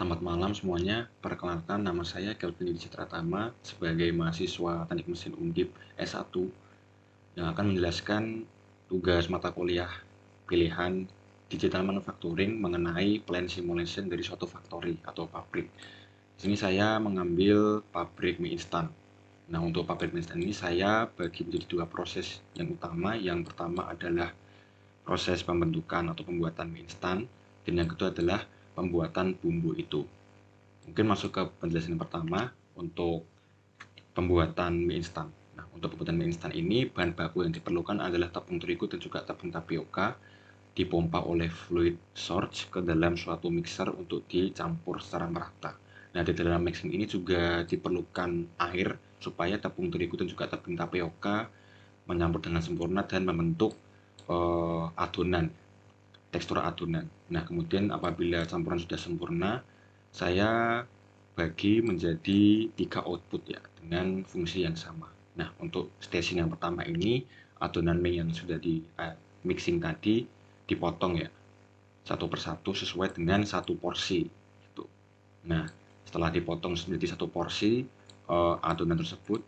Selamat malam semuanya. Perkenalkan, nama saya Kelvin Yudi Citratama sebagai mahasiswa Teknik Mesin Undip S1 yang akan menjelaskan tugas mata kuliah pilihan Digital Manufacturing mengenai plan simulation dari suatu factory atau pabrik. Di sini saya mengambil pabrik mie instan. Nah, untuk pabrik mie instan ini saya bagi menjadi dua proses yang utama. Yang pertama adalah proses pembentukan atau pembuatan mie instan, dan yang kedua adalah pembuatan bumbu itu. Mungkin masuk ke penjelasan yang pertama untuk pembuatan mie instan. Nah, untuk pembuatan mie instan ini bahan baku yang diperlukan adalah tepung terigu dan juga tepung tapioka dipompa oleh fluid source ke dalam suatu mixer untuk dicampur secara merata. Nah, di dalam mixing ini juga diperlukan air supaya tepung terigu dan juga tepung tapioka menyampur dengan sempurna dan membentuk adonan, tekstur adonan. Nah, kemudian apabila campuran sudah sempurna, saya bagi menjadi 3 output ya, dengan fungsi yang sama. Nah, untuk staging yang pertama ini, adonan mie yang sudah di mixing tadi dipotong ya, satu persatu sesuai dengan satu porsi. Gitu. Nah, setelah dipotong menjadi satu porsi, adonan tersebut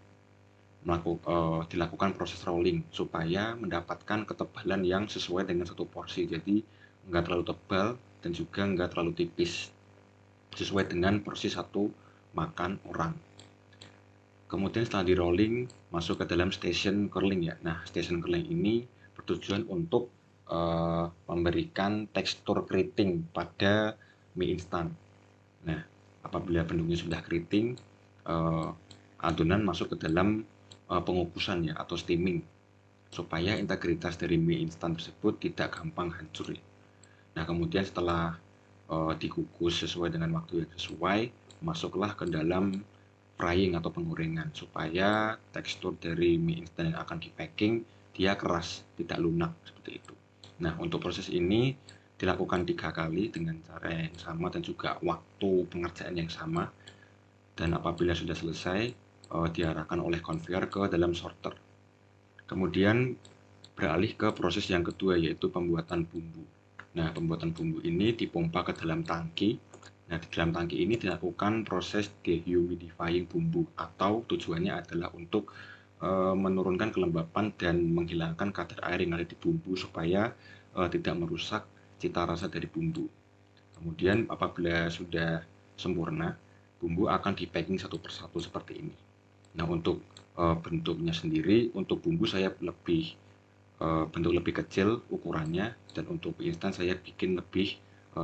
dilakukan proses rolling supaya mendapatkan ketebalan yang sesuai dengan satu porsi. Jadi nggak terlalu tebal dan juga nggak terlalu tipis, sesuai dengan porsi satu makan orang. Kemudian setelah di rolling masuk ke dalam station curling ya. Nah, station curling ini bertujuan untuk memberikan tekstur keriting pada mie instan. Nah, apabila bentuknya sudah keriting, adonan masuk ke dalam pengukusan ya atau steaming supaya integritas dari mie instan tersebut tidak gampang hancur ya. Nah, kemudian setelah dikukus sesuai dengan waktu yang sesuai, masuklah ke dalam frying atau penggorengan supaya tekstur dari mie instan yang akan di-packing dia keras, tidak lunak seperti itu. Nah, untuk proses ini dilakukan 3 kali dengan cara yang sama dan juga waktu pengerjaan yang sama. Dan apabila sudah selesai, diarahkan oleh conveyor ke dalam sorter. Kemudian beralih ke proses yang kedua yaitu pembuatan bumbu. Nah, pembuatan bumbu ini dipompa ke dalam tangki. Nah, di dalam tangki ini dilakukan proses dehumidifying bumbu atau tujuannya adalah untuk menurunkan kelembapan dan menghilangkan kadar air yang ada di bumbu supaya tidak merusak cita rasa dari bumbu. Kemudian apabila sudah sempurna, bumbu akan di-packing satu persatu seperti ini. Nah, untuk bentuknya sendiri, untuk bumbu saya lebih bentuk lebih kecil ukurannya, dan untuk mie instan saya bikin lebih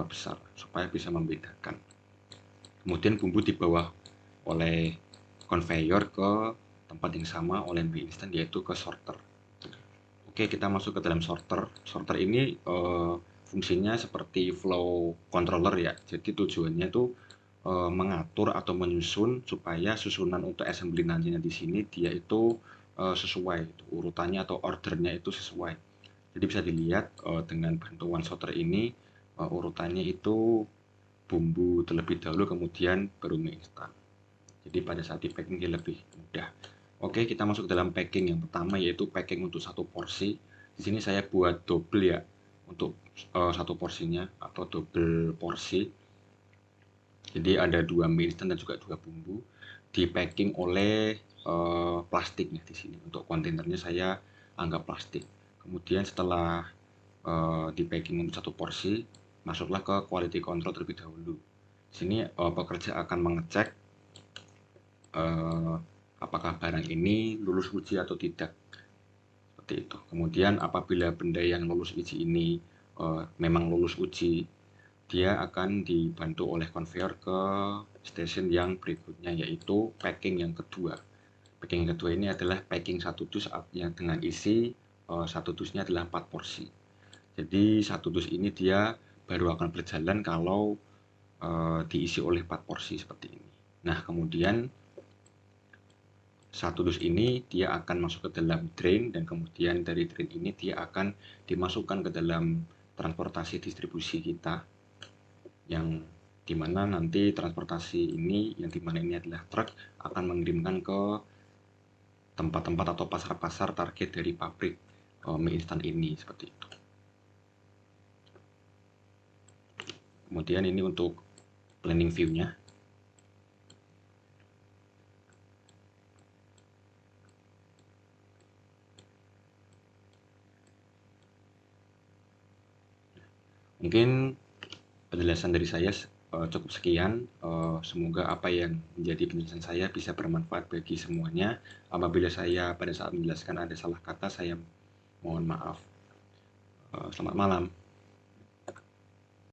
besar supaya bisa membedakan. Kemudian bumbu dibawa oleh conveyor ke tempat yang sama oleh mie instan yaitu ke sorter. Oke, kita masuk ke dalam sorter. Sorter ini fungsinya seperti flow controller ya. Jadi tujuannya itu mengatur atau menyusun supaya susunan untuk assembly nantinya di sini dia itu sesuai, urutannya atau ordernya itu sesuai. Jadi bisa dilihat dengan bantuan sorter ini urutannya itu bumbu terlebih dahulu kemudian baru mie instan. Jadi pada saat di packing dia lebih mudah. Oke, kita masuk ke dalam packing yang pertama yaitu packing untuk satu porsi. Di sini saya buat double ya untuk satu porsinya atau double porsi. Jadi ada 2 mie instan dan juga 2 bumbu di packing oleh plastik nih di sini. Untuk kontainernya saya anggap plastik. Kemudian setelah di packing untuk satu porsi, masuklah ke quality control terlebih dahulu. Di sini pekerja akan mengecek apakah barang ini lulus uji atau tidak. Seperti itu. Kemudian apabila benda yang lulus uji ini memang lulus uji, dia akan dibantu oleh conveyor ke station yang berikutnya yaitu packing yang kedua. Packing yang kedua ini adalah packing satu dus yang dengan isi satu dusnya adalah 4 porsi. Jadi satu dus ini dia baru akan berjalan kalau diisi oleh 4 porsi seperti ini. Nah, kemudian satu dus ini dia akan masuk ke dalam drain dan kemudian dari drain ini dia akan dimasukkan ke dalam transportasi distribusi kita yang dimana nanti transportasi ini yang dimana ini adalah truk akan mengirimkan ke tempat-tempat atau pasar-pasar target dari pabrik mie instan ini seperti itu. Kemudian ini untuk planning view-nya. Mungkin penjelasan dari saya cukup sekian. Semoga apa yang menjadi penjelasan saya bisa bermanfaat bagi semuanya. Apabila saya pada saat menjelaskan ada salah kata, saya mohon maaf. Selamat malam.